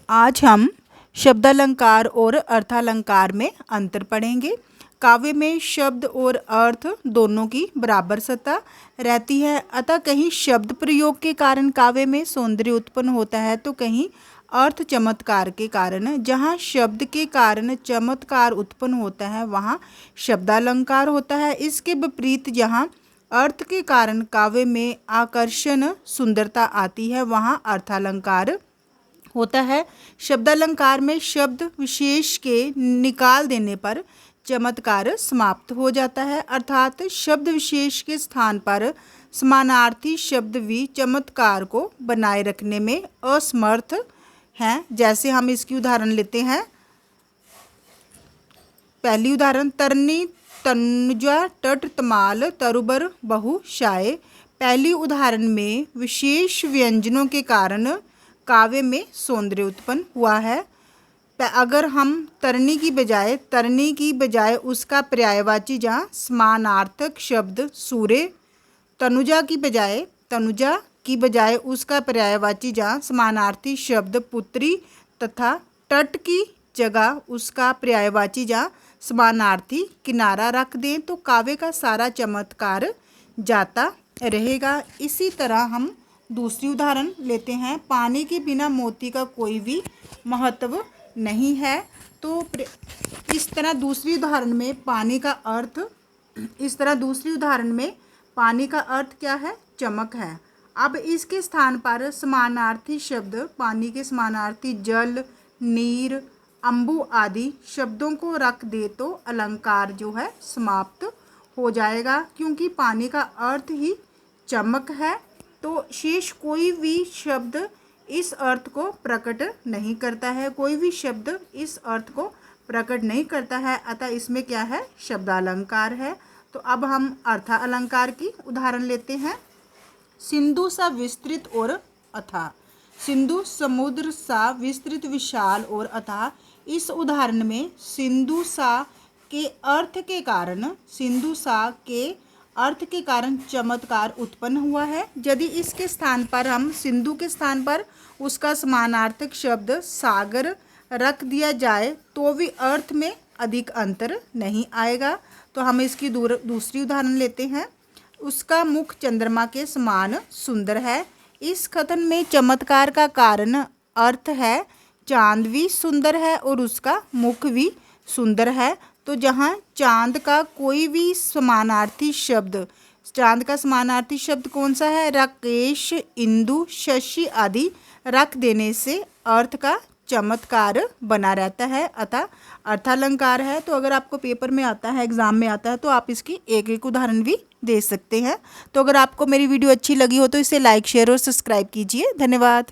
आज हम शब्दालंकार और अर्थालंकार में अंतर पढ़ेंगे। काव्य में शब्द और अर्थ दोनों की बराबर सत्ता रहती है, अतः कहीं शब्द प्रयोग के कारण काव्य में सौंदर्य उत्पन्न होता है तो कहीं अर्थ चमत्कार के कारण। जहाँ शब्द के कारण चमत्कार उत्पन्न होता है वहाँ शब्दालंकार होता है। इसके विपरीत जहाँ अर्थ के कारण काव्य में आकर्षण सुंदरता आती है वहाँ अर्थालंकार होता है। शब्दालंकार में शब्द विशेष के निकाल देने पर चमत्कार समाप्त हो जाता है, अर्थात शब्द विशेष के स्थान पर समानार्थी शब्द भी चमत्कार को बनाए रखने में असमर्थ हैं। जैसे हम इसकी उदाहरण लेते हैं। पहली उदाहरण, तरनी तनुजा तट तमाल तरुबर बहु शाये। पहली उदाहरण में विशेष व्यंजनों के कारण काव्य में सौंदर्य उत्पन्न हुआ है। अगर हम तरनी की बजाय उसका पर्यायवाची जहाँ समानार्थक शब्द सूर्य, तनुजा की बजाय उसका पर्यायवाची जहाँ समानार्थी शब्द पुत्री तथा तट की जगह उसका पर्यायवाची जहाँ समानार्थी किनारा रख दें तो काव्य का सारा चमत्कार जाता रहेगा। इसी तरह हम दूसरी उदाहरण लेते हैं। पानी के बिना मोती का कोई भी महत्व नहीं है। तो इस तरह दूसरी उदाहरण में पानी का अर्थ क्या है? चमक है। अब इसके स्थान पर समानार्थी शब्द पानी के समानार्थी जल, नीर, अम्बु आदि शब्दों को रख दे तो अलंकार जो है समाप्त हो जाएगा, क्योंकि पानी का अर्थ ही चमक है। तो शेष कोई भी शब्द इस अर्थ को प्रकट नहीं करता है, अतः इसमें क्या है? शब्दालंकार है। तो अब हम अर्थालंकार की उदाहरण लेते हैं। सिंधु सा विस्तृत और अथाह। सिंधु समुद्र सा विस्तृत, विशाल और अथाह। इस उदाहरण में सिंधु सा के अर्थ के कारण चमत्कार उत्पन्न हुआ है। यदि इसके स्थान पर हम सिंधु के स्थान पर उसका समानार्थक शब्द सागर रख दिया जाए तो भी अर्थ में अधिक अंतर नहीं आएगा। तो हम इसकी दूसरी उदाहरण लेते हैं। उसका मुख चंद्रमा के समान सुंदर है। इस कथन में चमत्कार का कारण अर्थ है। चांद भी सुंदर है और उसका मुख भी सुंदर है। तो जहाँ चांद का समानार्थी शब्द कौन सा है? राकेश, इंदु, शशि आदि रख देने से अर्थ का चमत्कार बना रहता है, अतः अर्थालंकार है। तो अगर आपको पेपर में आता है, एग्जाम में आता है, तो आप इसकी एक एक उदाहरण भी दे सकते हैं। तो अगर आपको मेरी वीडियो अच्छी लगी हो तो इसे लाइक, शेयर और सब्सक्राइब कीजिए। धन्यवाद।